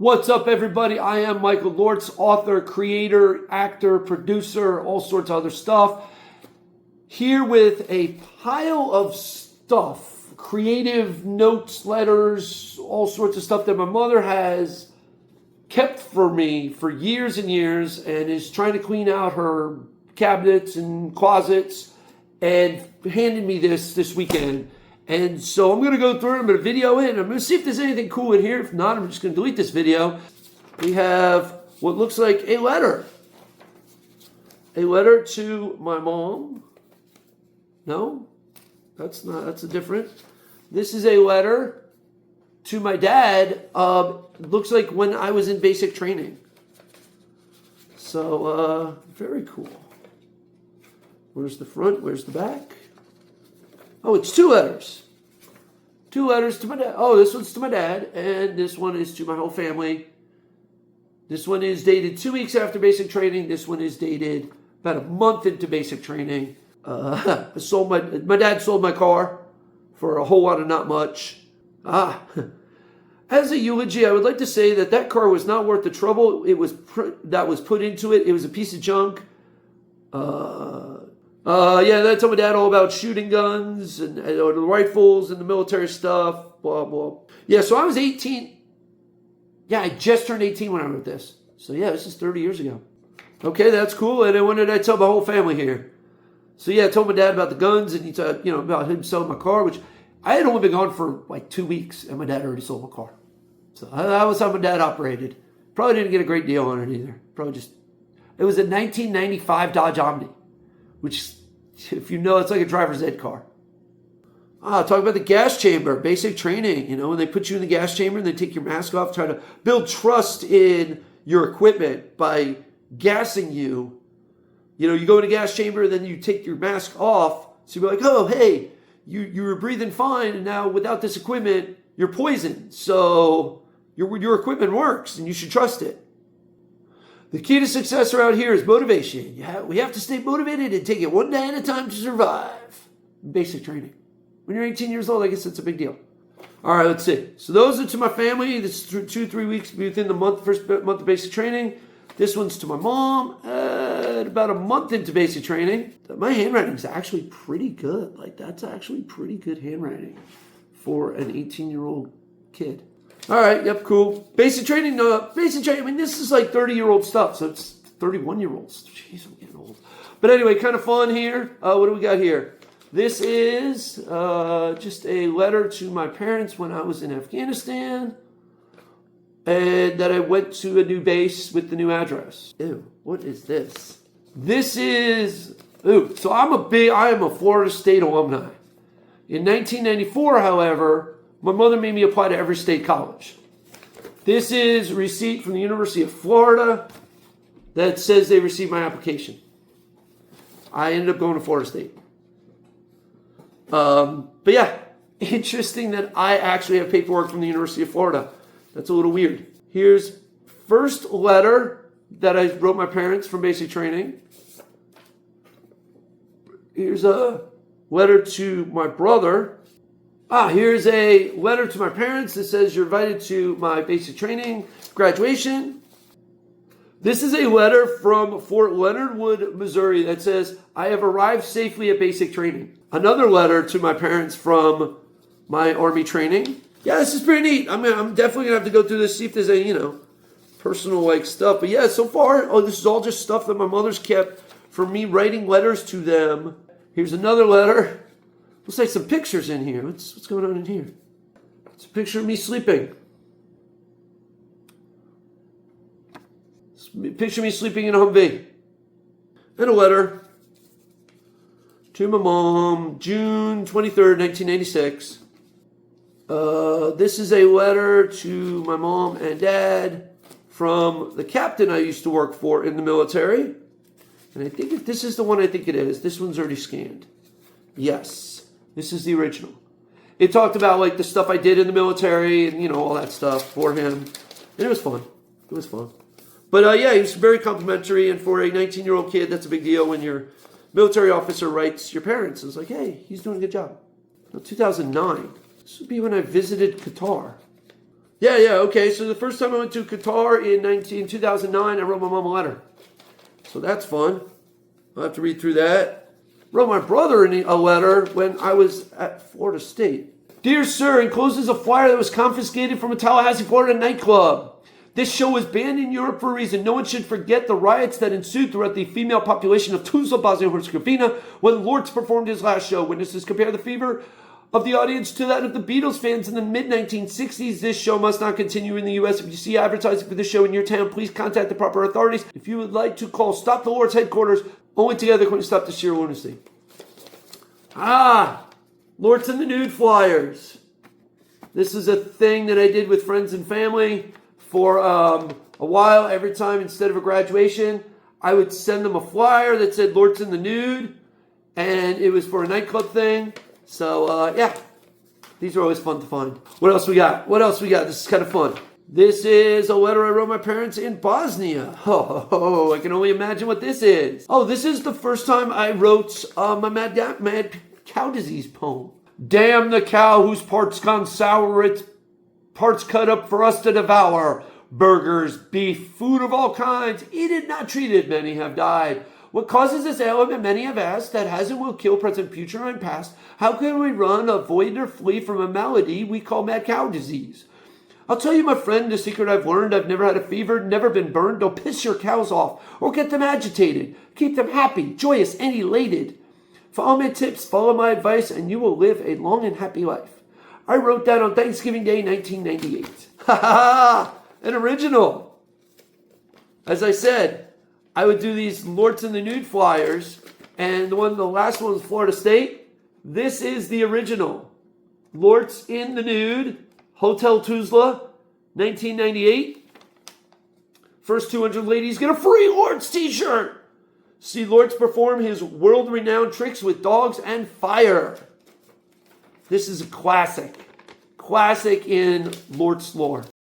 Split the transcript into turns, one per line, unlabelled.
What's up, everybody? I am Michael Lortz, author, creator, actor, producer, all sorts of other stuff. Here with a pile of stuff, creative notes, letters, all sorts of stuff that my mother has kept for me for years and years and is trying to clean out her cabinets and closets and handed me this weekend. And so I'm going to go through it. I'm going to video it. I'm going to see if there's anything cool in here. If not, I'm just going to delete this video. We have what looks like a letter. A letter to my mom. No, that's not. That's a different. This is a letter to my dad. Looks like when I was in basic training. So, very cool. Where's the front? Where's the back? Oh, it's two letters. Two letters to my dad. Oh, this one's to my dad, and this one is to my whole family. This one is dated 2 weeks after basic training. This one is dated about a month into basic training. My dad sold my car for a whole lot of not much. As a eulogy, I would like to say that car was not worth the trouble that was put into it. It was a piece of junk. Yeah, I told my dad all about shooting guns and the rifles and the military stuff, blah, blah. Yeah, so I was 18. Yeah, I just turned 18 when I wrote this. So yeah, this is 30 years ago. Okay, that's cool. And then when did I tell my whole family here? So yeah, I told my dad about the guns and he told, about him selling my car, which I had only been gone for like 2 weeks and my dad already sold my car. So that was how my dad operated. Probably didn't get a great deal on it either. It was a 1995 Dodge Omni, which, if you know, it's like a driver's ed car. Talk about the gas chamber, basic training. When they put you in the gas chamber and they take your mask off, try to build trust in your equipment by gassing you. You go in a gas chamber and then you take your mask off. So you're like, oh, hey, you were breathing fine, and now without this equipment, you're poisoned. So your equipment works and you should trust it. The key to success around here is motivation. We have to stay motivated and take it one day at a time to survive. Basic training. When you're 18 years old, I guess it's a big deal. All right, let's see. So those are to my family. This is 2-3 weeks within the first month of basic training. This one's to my mom. About a month into basic training. My handwriting is actually pretty good. That's actually pretty good handwriting for an 18-year-old kid. All right, yep, cool. Basic training, I mean, this is like 30-year-old stuff, so it's 31-year-olds. Jeez, I'm getting old. But anyway, kind of fun here. What do we got here? This is just a letter to my parents when I was in Afghanistan, and that I went to a new base with the new address. Ew, what is this? This is, so I am a Florida State alumni. In 1994, however, my mother made me apply to every state college. This is a receipt from the University of Florida that says they received my application. I ended up going to Florida State. But yeah, interesting that I actually have paperwork from the University of Florida. That's a little weird. Here's first letter that I wrote my parents from basic training. Here's a letter to my brother. Here's a letter to my parents that says you're invited to my basic training graduation. This is a letter from Fort Leonard Wood, Missouri that says, I have arrived safely at basic training. Another letter to my parents from my Army training. Yeah, this is pretty neat. I'm definitely going to have to go through this, see if there's any, personal stuff. But yeah, so far, this is all just stuff that my mother's kept for me writing letters to them. Here's another letter. Looks like some pictures in here. What's going on in here? It's a picture of me sleeping. Picture me sleeping in a Humvee. And a letter to my mom, June 23rd, 1996. This is a letter to my mom and dad from the captain I used to work for in the military. And I think if this is the one I think it is, this one's already scanned. Yes. This is the original. It talked about the stuff I did in the military and all that stuff for him. And it was fun. It was fun. But yeah, he was very complimentary, and for a 19-year-old kid, that's a big deal when your military officer writes your parents. It's like, hey, he's doing a good job. Now, 2009. This would be when I visited Qatar. Yeah, okay. So the first time I went to Qatar in 2009, I wrote my mom a letter. So that's fun. I'll have to read through that. Wrote my brother a letter when I was at Florida State. Dear sir, encloses a flyer that was confiscated from a Tallahassee, Florida nightclub. This show was banned in Europe for a reason. No one should forget the riots that ensued throughout the female population of Tuzla, Bosnia and Herzegovina when Lortz performed his last show. Witnesses compare the fever of the audience to that of the Beatles fans in the mid-1960s. This show must not continue in the U.S. If you see advertising for this show in your town, please contact the proper authorities. If you would like to call Stop the Lortz headquarters, only together can we stop the sheer lunacy. Lortz and the Nude flyers. This is a thing that I did with friends and family for a while. Every time, instead of a graduation, I would send them a flyer that said Lortz and the Nude, and it was for a nightclub thing. So, yeah, these are always fun to find. What else we got? This is kind of fun. This is a letter I wrote my parents in Bosnia. Oh, I can only imagine what this is. Oh, this is the first time I wrote my mad cow disease poem. Damn the cow whose parts gone sour, its parts cut up for us to devour. Burgers, beef, food of all kinds, eat it, not treat it, many have died. What causes this ailment, many have asked, that has and will kill present, future, and past? How can we run, avoid, or flee from a malady we call mad cow disease? I'll tell you, my friend, the secret I've learned. I've never had a fever, never been burned. Don't piss your cows off or get them agitated. Keep them happy, joyous, and elated. Follow my tips, follow my advice, and you will live a long and happy life. I wrote that on Thanksgiving Day, 1998. Ha ha! An original. As I said, I would do these Lortz and the Nude flyers, and the last one was Florida State. This is the original. Lortz in the Nude, Hotel Tuzla, 1998. First 200 ladies get a free Lortz t-shirt. See Lortz perform his world-renowned tricks with dogs and fire. This is a classic. Classic in Lortz lore.